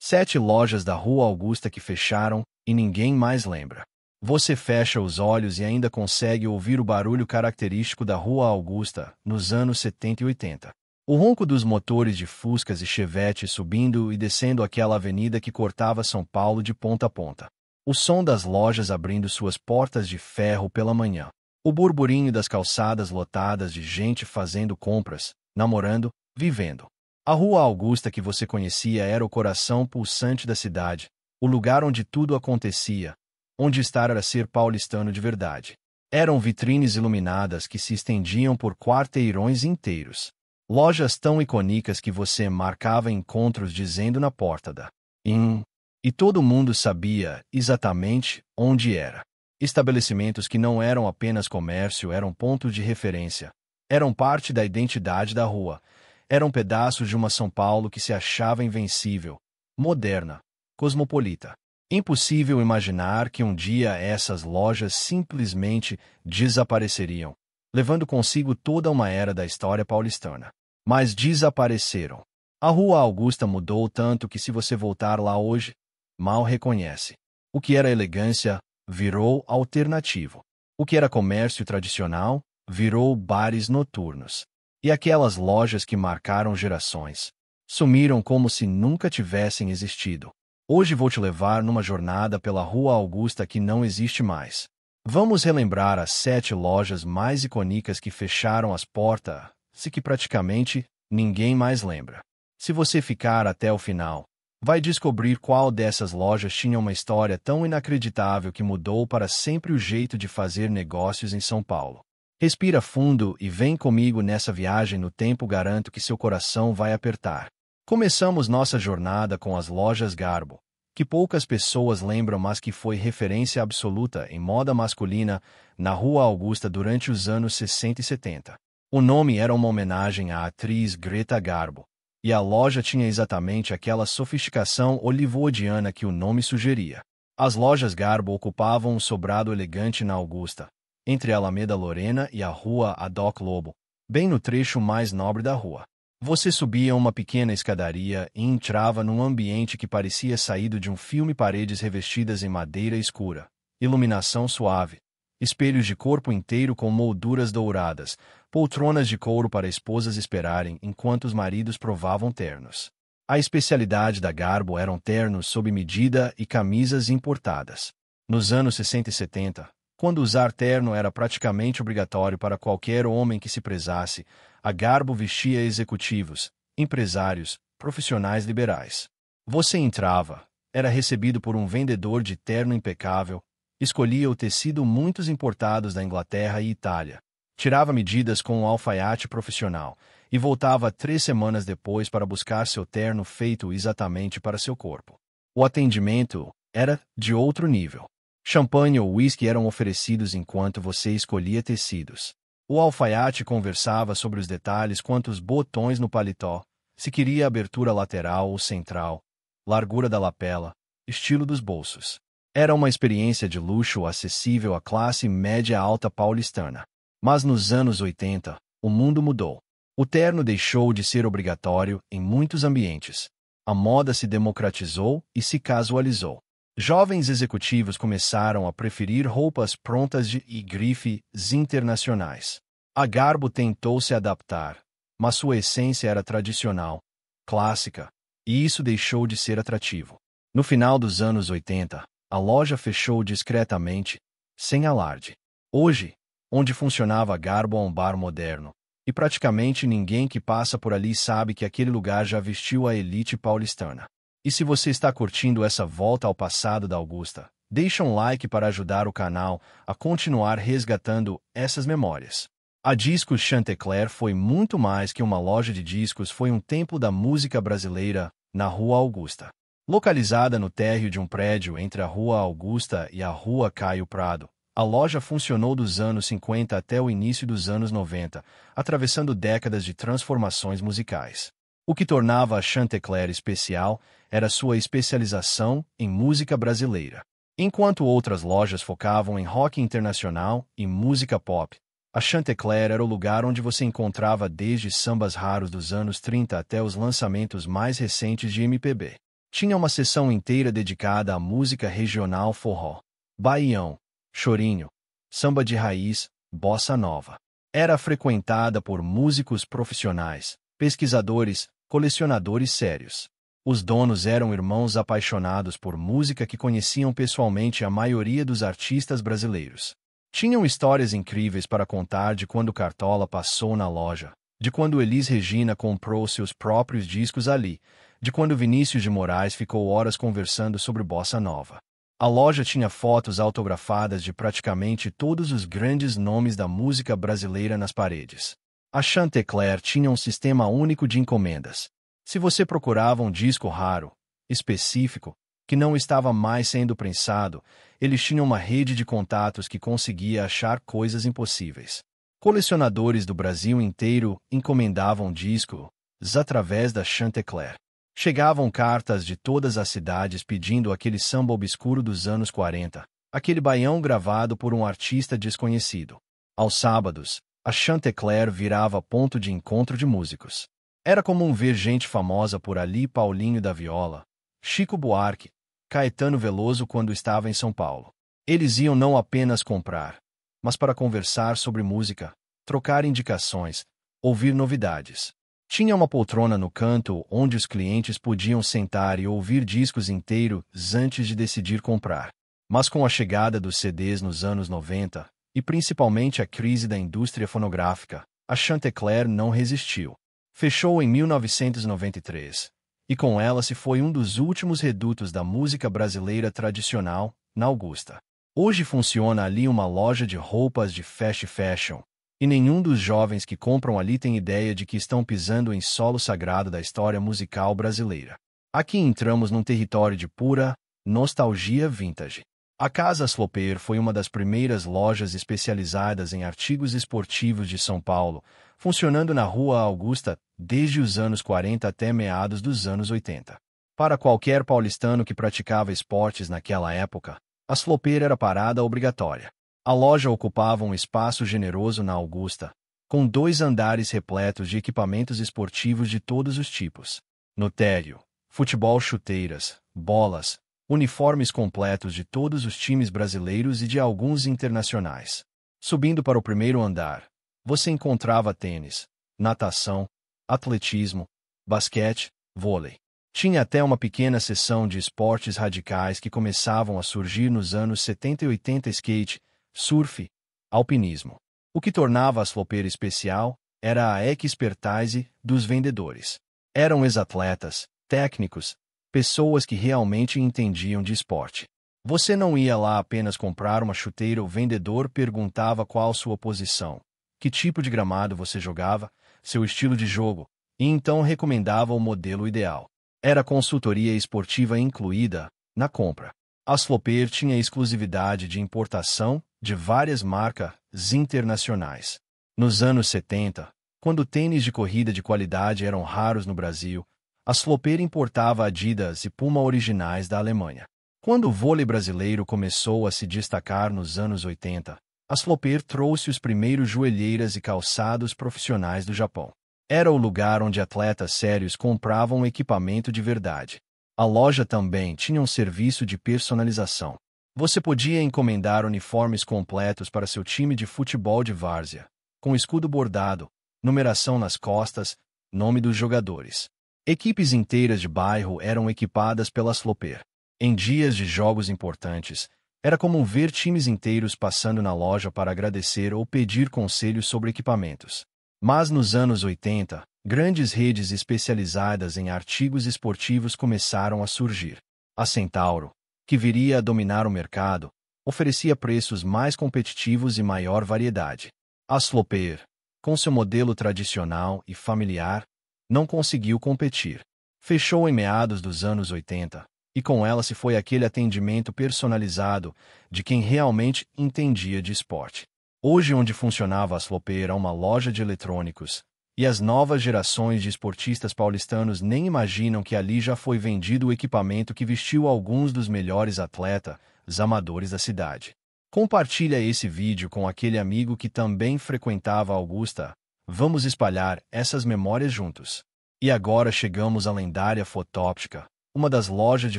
7 lojas da Rua Augusta que fecharam e ninguém mais lembra. Você fecha os olhos e ainda consegue ouvir o barulho característico da Rua Augusta nos anos 70 e 80. O ronco dos motores de Fuscas e Chevette subindo e descendo aquela avenida que cortava São Paulo de ponta a ponta. O som das lojas abrindo suas portas de ferro pela manhã. O burburinho das calçadas lotadas de gente fazendo compras, namorando, vivendo. A Rua Augusta que você conhecia era o coração pulsante da cidade, o lugar onde tudo acontecia, onde estar era ser paulistano de verdade. Eram vitrines iluminadas que se estendiam por quarteirões inteiros. Lojas tão icônicas que você marcava encontros dizendo na porta da IN, e todo mundo sabia exatamente onde era. Estabelecimentos que não eram apenas comércio eram pontos de referência. Eram parte da identidade da rua. Eram pedaços de uma São Paulo que se achava invencível, moderna, cosmopolita. Impossível imaginar que um dia essas lojas simplesmente desapareceriam, levando consigo toda uma era da história paulistana. Mas desapareceram. A Rua Augusta mudou tanto que se você voltar lá hoje, mal reconhece. O que era elegância virou alternativo. O que era comércio tradicional virou bares noturnos. E aquelas lojas que marcaram gerações sumiram como se nunca tivessem existido. Hoje vou te levar numa jornada pela Rua Augusta que não existe mais. Vamos relembrar as 7 lojas mais icônicas que fecharam as portas, se que praticamente ninguém mais lembra. Se você ficar até o final, vai descobrir qual dessas lojas tinha uma história tão inacreditável que mudou para sempre o jeito de fazer negócios em São Paulo. Respira fundo e vem comigo nessa viagem no tempo, garanto que seu coração vai apertar. Começamos nossa jornada com as lojas Garbo, que poucas pessoas lembram, mas que foi referência absoluta em moda masculina na Rua Augusta durante os anos 60 e 70. O nome era uma homenagem à atriz Greta Garbo, e a loja tinha exatamente aquela sofisticação hollywoodiana que o nome sugeria. As lojas Garbo ocupavam um sobrado elegante na Augusta, entre a Alameda Lorena e a Rua Adoc Lobo, bem no trecho mais nobre da rua. Você subia uma pequena escadaria e entrava num ambiente que parecia saído de um filme, paredes revestidas em madeira escura, iluminação suave, espelhos de corpo inteiro com molduras douradas, poltronas de couro para esposas esperarem enquanto os maridos provavam ternos. A especialidade da Garbo eram ternos sob medida e camisas importadas. Nos anos 60 e 70, quando usar terno era praticamente obrigatório para qualquer homem que se prezasse, a Garbo vestia executivos, empresários, profissionais liberais. Você entrava, era recebido por um vendedor de terno impecável, escolhia o tecido muitos importados da Inglaterra e Itália, tirava medidas com um alfaiate profissional e voltava 3 semanas depois para buscar seu terno feito exatamente para seu corpo. O atendimento era de outro nível. Champanhe ou whisky eram oferecidos enquanto você escolhia tecidos. O alfaiate conversava sobre os detalhes quanto os botões no paletó, se queria abertura lateral ou central, largura da lapela, estilo dos bolsos. Era uma experiência de luxo acessível à classe média alta paulistana. Mas nos anos 80, o mundo mudou. O terno deixou de ser obrigatório em muitos ambientes. A moda se democratizou e se casualizou. Jovens executivos começaram a preferir roupas prontas e grifes internacionais. A Garbo tentou se adaptar, mas sua essência era tradicional, clássica, e isso deixou de ser atrativo. No final dos anos 80, a loja fechou discretamente, sem alarde. Hoje, onde funcionava a Garbo é um bar moderno, e praticamente ninguém que passa por ali sabe que aquele lugar já vestiu a elite paulistana. E se você está curtindo essa volta ao passado da Augusta, deixa um like para ajudar o canal a continuar resgatando essas memórias. A Discos Chantecler foi muito mais que uma loja de discos, foi um templo da música brasileira na Rua Augusta. Localizada no térreo de um prédio entre a Rua Augusta e a Rua Caio Prado, a loja funcionou dos anos 50 até o início dos anos 90, atravessando décadas de transformações musicais. O que tornava a Chantecler especial era sua especialização em música brasileira. Enquanto outras lojas focavam em rock internacional e música pop, a Chantecler era o lugar onde você encontrava desde sambas raros dos anos 30 até os lançamentos mais recentes de MPB. Tinha uma seção inteira dedicada à música regional forró, baião, chorinho, samba de raiz, bossa nova. Era frequentada por músicos profissionais, pesquisadores, colecionadores sérios. Os donos eram irmãos apaixonados por música que conheciam pessoalmente a maioria dos artistas brasileiros. Tinham histórias incríveis para contar de quando Cartola passou na loja, de quando Elis Regina comprou seus próprios discos ali, de quando Vinícius de Moraes ficou horas conversando sobre bossa nova. A loja tinha fotos autografadas de praticamente todos os grandes nomes da música brasileira nas paredes. A Chantecler tinha um sistema único de encomendas. Se você procurava um disco raro, específico, que não estava mais sendo prensado, eles tinham uma rede de contatos que conseguia achar coisas impossíveis. Colecionadores do Brasil inteiro encomendavam discos através da Chantecler. Chegavam cartas de todas as cidades pedindo aquele samba obscuro dos anos 40, aquele baião gravado por um artista desconhecido. Aos sábados, a Chantecler virava ponto de encontro de músicos. Era comum ver gente famosa por ali: Paulinho da Viola, Chico Buarque, Caetano Veloso quando estava em São Paulo. Eles iam não apenas comprar, mas para conversar sobre música, trocar indicações, ouvir novidades. Tinha uma poltrona no canto onde os clientes podiam sentar e ouvir discos inteiros antes de decidir comprar. Mas com a chegada dos CDs nos anos 90, e principalmente a crise da indústria fonográfica, a Chantecler não resistiu. Fechou em 1993, e com ela se foi um dos últimos redutos da música brasileira tradicional, na Augusta. Hoje funciona ali uma loja de roupas de fast fashion, e nenhum dos jovens que compram ali tem ideia de que estão pisando em solo sagrado da história musical brasileira. Aqui entramos num território de pura nostalgia vintage. A Casa Sloper foi uma das primeiras lojas especializadas em artigos esportivos de São Paulo, funcionando na Rua Augusta desde os anos 40 até meados dos anos 80. Para qualquer paulistano que praticava esportes naquela época, a Sloper era parada obrigatória. A loja ocupava um espaço generoso na Augusta, com 2 andares repletos de equipamentos esportivos de todos os tipos. No térreo, futebol, chuteiras, bolas, uniformes completos de todos os times brasileiros e de alguns internacionais. Subindo para o primeiro andar, você encontrava tênis, natação, atletismo, basquete, vôlei. Tinha até uma pequena seção de esportes radicais que começavam a surgir nos anos 70 e 80: skate, surf, alpinismo. O que tornava a Sloper especial era a expertise dos vendedores. Eram ex-atletas, técnicos, pessoas que realmente entendiam de esporte. Você não ia lá apenas comprar uma chuteira, o vendedor perguntava qual sua posição, que tipo de gramado você jogava, seu estilo de jogo, e então recomendava o modelo ideal. Era consultoria esportiva incluída na compra. A Sloper tinha exclusividade de importação de várias marcas internacionais. Nos anos 70, quando tênis de corrida de qualidade eram raros no Brasil, a Sloper importava Adidas e Puma originais da Alemanha. Quando o vôlei brasileiro começou a se destacar nos anos 80, a Sloper trouxe os primeiros joelheiras e calçados profissionais do Japão. Era o lugar onde atletas sérios compravam equipamento de verdade. A loja também tinha um serviço de personalização. Você podia encomendar uniformes completos para seu time de futebol de várzea, com escudo bordado, numeração nas costas, nome dos jogadores. Equipes inteiras de bairro eram equipadas pela Sloper. Em dias de jogos importantes, era comum ver times inteiros passando na loja para agradecer ou pedir conselhos sobre equipamentos. Mas nos anos 80, grandes redes especializadas em artigos esportivos começaram a surgir. A Centauro, que viria a dominar o mercado, oferecia preços mais competitivos e maior variedade. A Sloper, com seu modelo tradicional e familiar, não conseguiu competir. Fechou em meados dos anos 80, e com ela se foi aquele atendimento personalizado de quem realmente entendia de esporte. Hoje, onde funcionava a Sloper era uma loja de eletrônicos, e as novas gerações de esportistas paulistanos nem imaginam que ali já foi vendido o equipamento que vestiu alguns dos melhores atletas amadores da cidade. Compartilha esse vídeo com aquele amigo que também frequentava a Augusta. Vamos espalhar essas memórias juntos. E agora chegamos à lendária Fotóptica, uma das lojas de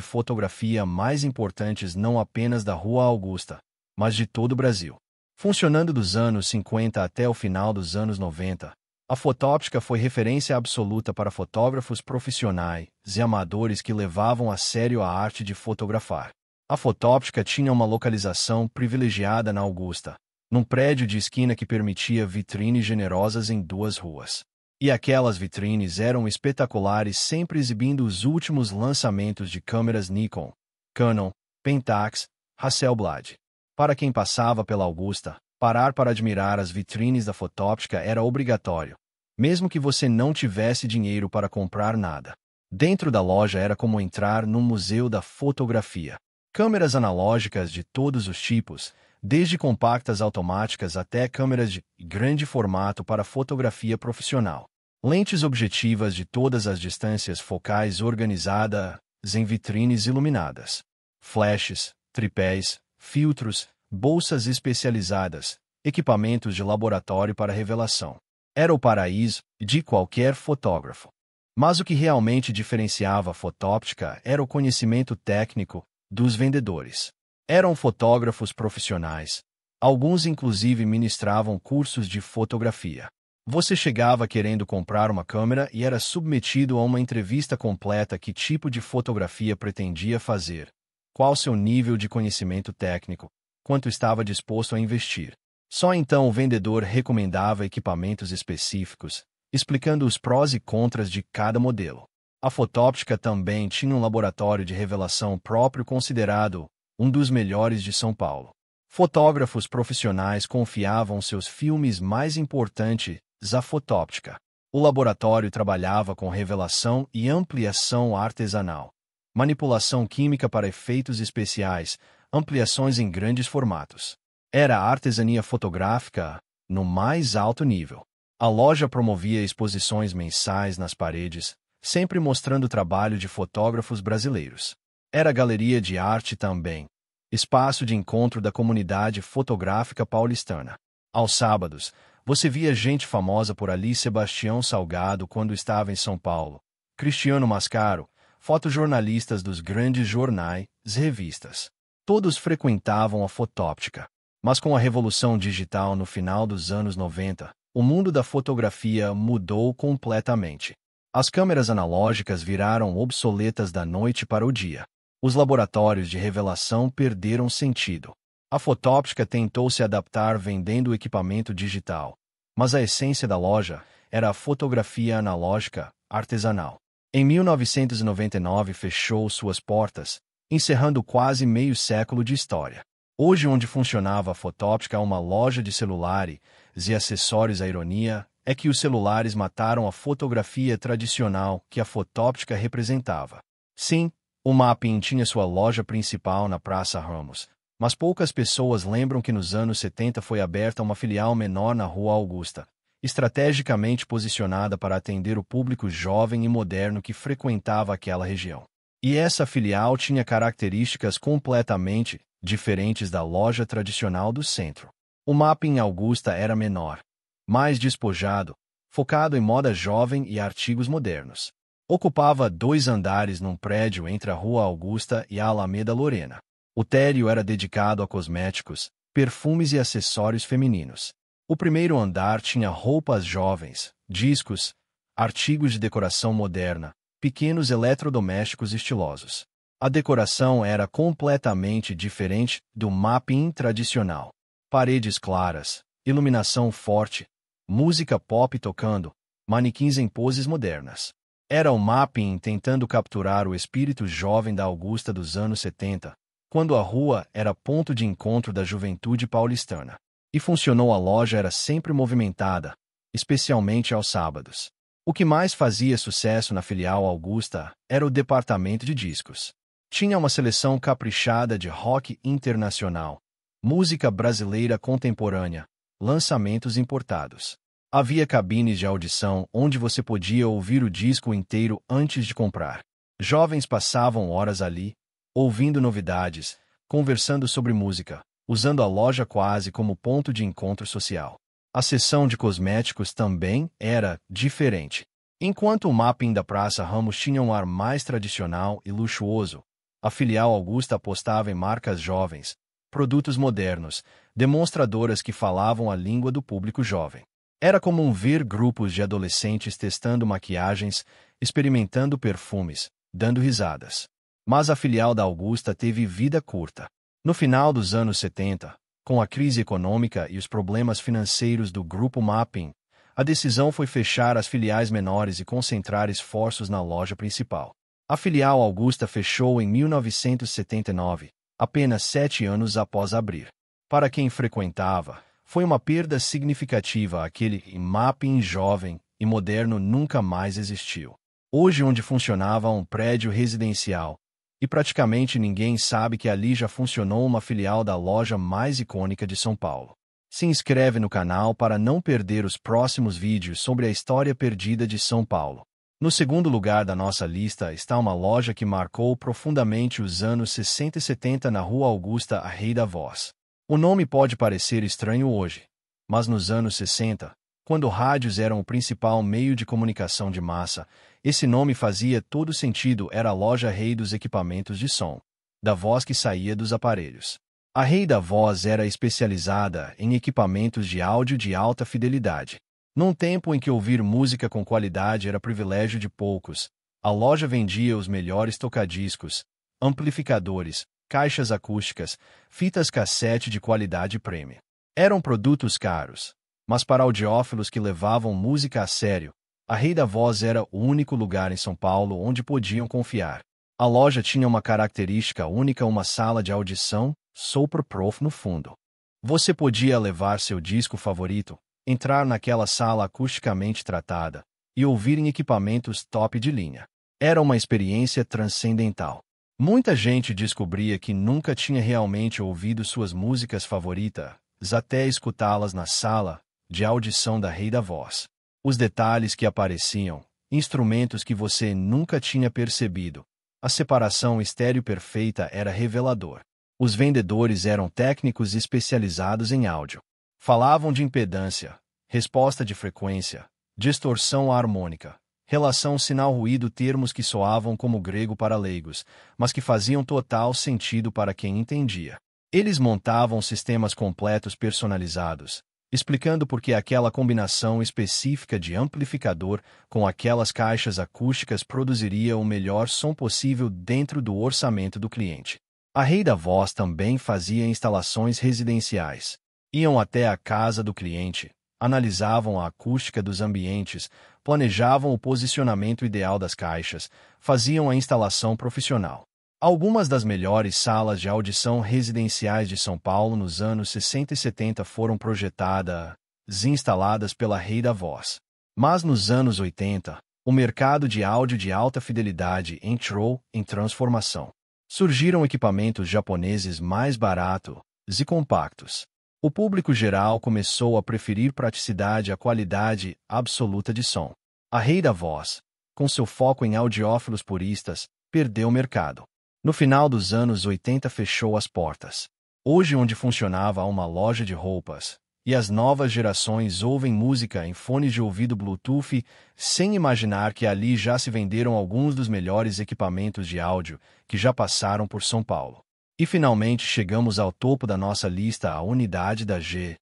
fotografia mais importantes não apenas da Rua Augusta, mas de todo o Brasil. Funcionando dos anos 50 até o final dos anos 90, a Fotóptica foi referência absoluta para fotógrafos profissionais e amadores que levavam a sério a arte de fotografar. A Fotóptica tinha uma localização privilegiada na Augusta, num prédio de esquina que permitia vitrines generosas em duas ruas. E aquelas vitrines eram espetaculares, sempre exibindo os últimos lançamentos de câmeras Nikon, Canon, Pentax, Hasselblad. Para quem passava pela Augusta, parar para admirar as vitrines da Fotóptica era obrigatório, mesmo que você não tivesse dinheiro para comprar nada. Dentro da loja era como entrar num museu da fotografia. Câmeras analógicas de todos os tipos, desde compactas automáticas até câmeras de grande formato para fotografia profissional. Lentes objetivas de todas as distâncias focais organizadas em vitrines iluminadas. Flashes, tripés, filtros, bolsas especializadas, equipamentos de laboratório para revelação. Era o paraíso de qualquer fotógrafo. Mas o que realmente diferenciava a Fotóptica era o conhecimento técnico dos vendedores. Eram fotógrafos profissionais. Alguns inclusive ministravam cursos de fotografia. Você chegava querendo comprar uma câmera e era submetido a uma entrevista completa: que tipo de fotografia pretendia fazer, qual seu nível de conhecimento técnico, quanto estava disposto a investir. Só então o vendedor recomendava equipamentos específicos, explicando os prós e contras de cada modelo. A Fotóptica também tinha um laboratório de revelação próprio, considerado um dos melhores de São Paulo. Fotógrafos profissionais confiavam seus filmes mais importantes à Fotóptica. O laboratório trabalhava com revelação e ampliação artesanal, manipulação química para efeitos especiais, ampliações em grandes formatos. Era a artesania fotográfica no mais alto nível. A loja promovia exposições mensais nas paredes, sempre mostrando o trabalho de fotógrafos brasileiros. Era galeria de arte também, espaço de encontro da comunidade fotográfica paulistana. Aos sábados, você via gente famosa por ali: Sebastião Salgado quando estava em São Paulo, Cristiano Mascaro, fotojornalistas dos grandes jornais e revistas. Todos frequentavam a Fotóptica. Mas com a revolução digital no final dos anos 90, o mundo da fotografia mudou completamente. As câmeras analógicas viraram obsoletas da noite para o dia. Os laboratórios de revelação perderam sentido. A Fotóptica tentou se adaptar vendendo equipamento digital, mas a essência da loja era a fotografia analógica, artesanal. Em 1999 fechou suas portas, encerrando quase meio século de história. Hoje, onde funcionava a Fotóptica, uma loja de celulares e acessórios. A ironia é que os celulares mataram a fotografia tradicional que a Fotóptica representava. Sim, o Mapping tinha sua loja principal na Praça Ramos, mas poucas pessoas lembram que nos anos 70 foi aberta uma filial menor na Rua Augusta, estrategicamente posicionada para atender o público jovem e moderno que frequentava aquela região. E essa filial tinha características completamente diferentes da loja tradicional do centro. O Mapping Augusta era menor, mais despojado, focado em moda jovem e artigos modernos. Ocupava 2 andares num prédio entre a Rua Augusta e a Alameda Lorena. O térreo era dedicado a cosméticos, perfumes e acessórios femininos. O primeiro andar tinha roupas jovens, discos, artigos de decoração moderna, pequenos eletrodomésticos estilosos. A decoração era completamente diferente do Mapping tradicional. Paredes claras, iluminação forte, música pop tocando, manequins em poses modernas. Era o Mapping tentando capturar o espírito jovem da Augusta dos anos 70, quando a rua era ponto de encontro da juventude paulistana. E funcionou. A loja era sempre movimentada, especialmente aos sábados. O que mais fazia sucesso na filial Augusta era o departamento de discos. Tinha uma seleção caprichada de rock internacional, música brasileira contemporânea, lançamentos importados. Havia cabines de audição onde você podia ouvir o disco inteiro antes de comprar. Jovens passavam horas ali, ouvindo novidades, conversando sobre música, usando a loja quase como ponto de encontro social. A seção de cosméticos também era diferente. Enquanto o mapping da Praça Ramos tinha um ar mais tradicional e luxuoso, a filial Augusta apostava em marcas jovens, produtos modernos, demonstradoras que falavam a língua do público jovem. Era comum ver grupos de adolescentes testando maquiagens, experimentando perfumes, dando risadas. Mas a filial da Augusta teve vida curta. No final dos anos 70, com a crise econômica e os problemas financeiros do grupo Mapping, a decisão foi fechar as filiais menores e concentrar esforços na loja principal. A filial Augusta fechou em 1979, apenas 7 anos após abrir. Para quem frequentava, foi uma perda significativa. Aquele Mapping jovem e moderno nunca mais existiu. Hoje, onde funcionava um prédio residencial, e praticamente ninguém sabe que ali já funcionou uma filial da loja mais icônica de São Paulo. Se inscreve no canal para não perder os próximos vídeos sobre a história perdida de São Paulo. No segundo lugar da nossa lista está uma loja que marcou profundamente os anos 60 e 70 na Rua Augusta, a Rei da Voz. O nome pode parecer estranho hoje, mas nos anos 60, quando rádios eram o principal meio de comunicação de massa, esse nome fazia todo sentido. Era a loja Rei dos equipamentos de som, da voz que saía dos aparelhos. A Rei da Voz era especializada em equipamentos de áudio de alta fidelidade. Num tempo em que ouvir música com qualidade era privilégio de poucos, a loja vendia os melhores tocadiscos, amplificadores, caixas acústicas, fitas cassete de qualidade premium. Eram produtos caros, mas para audiófilos que levavam música a sério, a Rei da Voz era o único lugar em São Paulo onde podiam confiar. A loja tinha uma característica única: uma sala de audição Soundproof no fundo. Você podia levar seu disco favorito, entrar naquela sala acusticamente tratada e ouvir em equipamentos top de linha. Era uma experiência transcendental. Muita gente descobria que nunca tinha realmente ouvido suas músicas favoritas até escutá-las na sala de audição da Rei da Voz. Os detalhes que apareciam, instrumentos que você nunca tinha percebido, a separação estéreo perfeita era revelador. Os vendedores eram técnicos especializados em áudio. Falavam de impedância, resposta de frequência, distorção harmônica, relação sinal-ruído, termos que soavam como grego para leigos, mas que faziam total sentido para quem entendia. Eles montavam sistemas completos personalizados, explicando por que aquela combinação específica de amplificador com aquelas caixas acústicas produziria o melhor som possível dentro do orçamento do cliente. A Rei da Voz também fazia instalações residenciais. Iam até a casa do cliente, analisavam a acústica dos ambientes, planejavam o posicionamento ideal das caixas, faziam a instalação profissional. Algumas das melhores salas de audição residenciais de São Paulo nos anos 60 e 70 foram projetadas e instaladas pela Rei da Voz. Mas nos anos 80, o mercado de áudio de alta fidelidade entrou em transformação. Surgiram equipamentos japoneses mais baratos e compactos. O público geral começou a preferir praticidade à qualidade absoluta de som. A Rei da Voz, com seu foco em audiófilos puristas, perdeu o mercado. No final dos anos 80 fechou as portas. Hoje, onde funcionava uma loja de roupas, e as novas gerações ouvem música em fones de ouvido Bluetooth, sem imaginar que ali já se venderam alguns dos melhores equipamentos de áudio que já passaram por São Paulo. E finalmente chegamos ao topo da nossa lista, a unidade da G.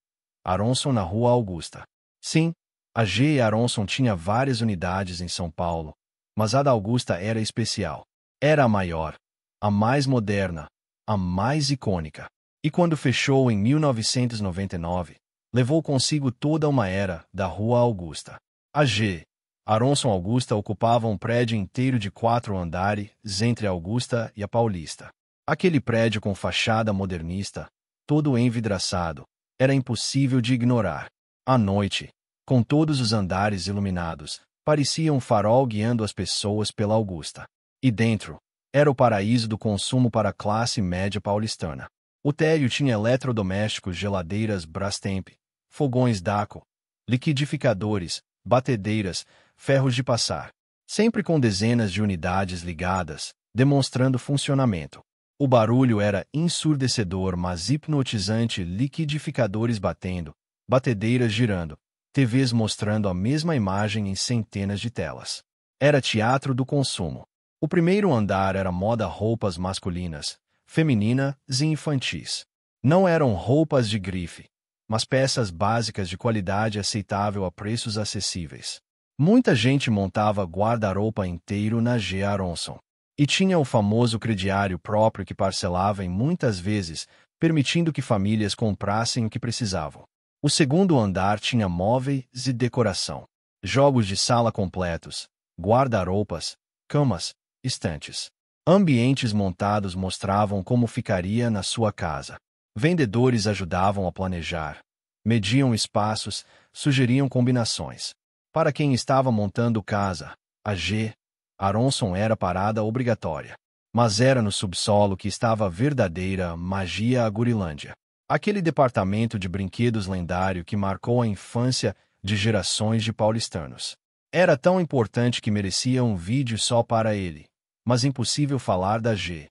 Aronson na Rua Augusta. Sim, a G. Aronson tinha várias unidades em São Paulo, mas a da Augusta era especial. Era a maior, a mais moderna, a mais icônica. E quando fechou em 1999, levou consigo toda uma era da Rua Augusta. A G. Aronson Augusta ocupava um prédio inteiro de 4 andares entre a Augusta e a Paulista. Aquele prédio com fachada modernista, todo envidraçado, era impossível de ignorar. À noite, com todos os andares iluminados, parecia um farol guiando as pessoas pela Augusta. E dentro, era o paraíso do consumo para a classe média paulistana. O térreo tinha eletrodomésticos, geladeiras Brastemp, fogões Daco, liquidificadores, batedeiras, ferros de passar. Sempre com dezenas de unidades ligadas, demonstrando funcionamento. O barulho era ensurdecedor, mas hipnotizante: liquidificadores batendo, batedeiras girando, TVs mostrando a mesma imagem em centenas de telas. Era teatro do consumo. O primeiro andar era moda roupas masculinas, femininas e infantis. Não eram roupas de grife, mas peças básicas de qualidade aceitável a preços acessíveis. Muita gente montava guarda-roupa inteiro na G. Aronson. E tinha o famoso crediário próprio que parcelava em muitas vezes, permitindo que famílias comprassem o que precisavam. O segundo andar tinha móveis e decoração. Jogos de sala completos, guarda-roupas, camas, estantes. Ambientes montados mostravam como ficaria na sua casa. Vendedores ajudavam a planejar, mediam espaços, sugeriam combinações. Para quem estava montando casa, a G. Aronson era parada obrigatória. Mas era no subsolo que estava a verdadeira magia a Gurilândia. Aquele departamento de brinquedos lendário que marcou a infância de gerações de paulistanos. Era tão importante que merecia um vídeo só para ele. Mas impossível falar da G.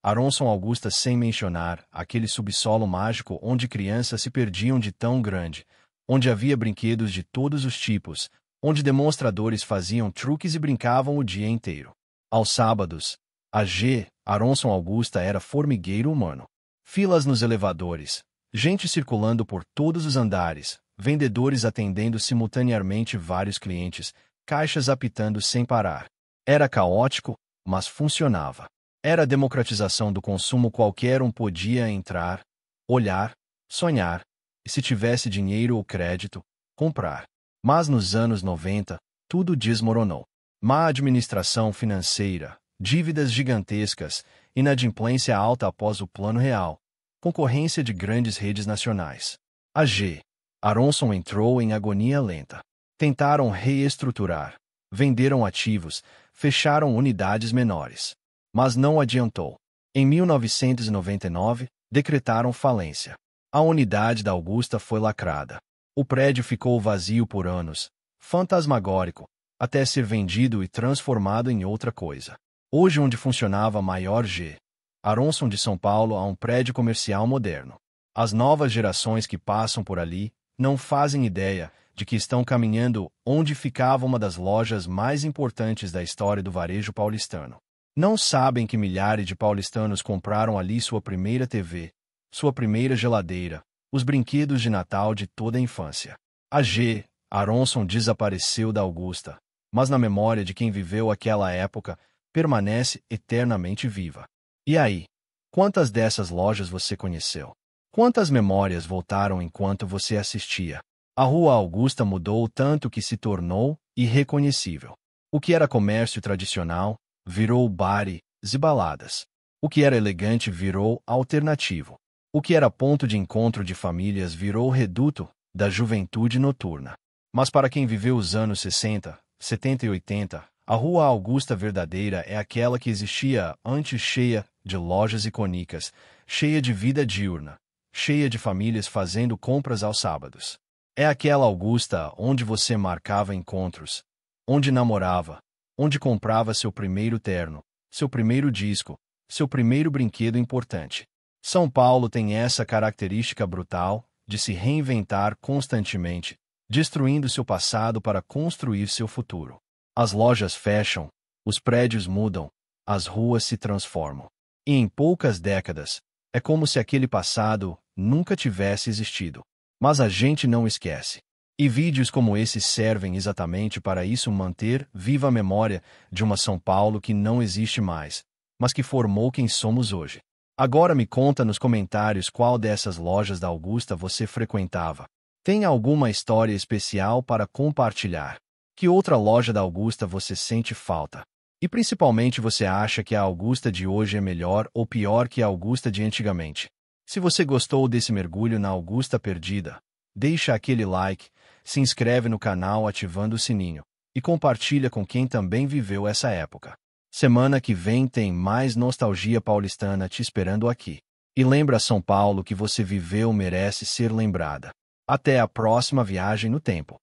Aronson Augusta sem mencionar aquele subsolo mágico onde crianças se perdiam de tão grande, onde havia brinquedos de todos os tipos, onde demonstradores faziam truques e brincavam o dia inteiro. Aos sábados, a G. Aronson Augusta era formigueiro humano. Filas nos elevadores, gente circulando por todos os andares, vendedores atendendo simultaneamente vários clientes, caixas apitando sem parar. Era caótico, mas funcionava. Era a democratização do consumo, qualquer um podia entrar, olhar, sonhar, e se tivesse dinheiro ou crédito, comprar. Mas nos anos 90, tudo desmoronou. Má administração financeira, dívidas gigantescas, inadimplência alta após o Plano Real, concorrência de grandes redes nacionais. A G. Aronson entrou em agonia lenta. Tentaram reestruturar, venderam ativos, fecharam unidades menores. Mas não adiantou. Em 1999, decretaram falência. A unidade da Augusta foi lacrada. O prédio ficou vazio por anos, fantasmagórico, até ser vendido e transformado em outra coisa. Hoje, onde funcionava a maior G. Aronson de São Paulo, há um prédio comercial moderno. As novas gerações que passam por ali não fazem ideia de que estão caminhando onde ficava uma das lojas mais importantes da história do varejo paulistano. Não sabem que milhares de paulistanos compraram ali sua primeira TV, sua primeira geladeira, os brinquedos de Natal de toda a infância. A G. Aronson desapareceu da Augusta, mas na memória de quem viveu aquela época, permanece eternamente viva. E aí? Quantas dessas lojas você conheceu? Quantas memórias voltaram enquanto você assistia? A Rua Augusta mudou tanto que se tornou irreconhecível. O que era comércio tradicional virou bares e baladas. O que era elegante virou alternativo. O que era ponto de encontro de famílias virou reduto da juventude noturna. Mas para quem viveu os anos 60, 70 e 80, a Rua Augusta verdadeira é aquela que existia antes, cheia de lojas icônicas, cheia de vida diurna, cheia de famílias fazendo compras aos sábados. É aquela Augusta onde você marcava encontros, onde namorava, onde comprava seu primeiro terno, seu primeiro disco, seu primeiro brinquedo importante. São Paulo tem essa característica brutal de se reinventar constantemente, destruindo seu passado para construir seu futuro. As lojas fecham, os prédios mudam, as ruas se transformam. E em poucas décadas, é como se aquele passado nunca tivesse existido. Mas a gente não esquece. E vídeos como esse servem exatamente para isso, manter viva a memória de uma São Paulo que não existe mais, mas que formou quem somos hoje. Agora me conta nos comentários qual dessas lojas da Augusta você frequentava. Tem alguma história especial para compartilhar? Que outra loja da Augusta você sente falta? E principalmente você acha que a Augusta de hoje é melhor ou pior que a Augusta de antigamente? Se você gostou desse mergulho na Augusta perdida, deixa aquele like, se inscreve no canal ativando o sininho e compartilha com quem também viveu essa época. Semana que vem tem mais nostalgia paulistana te esperando aqui. E lembra, São Paulo que você viveu merece ser lembrada. Até a próxima viagem no tempo.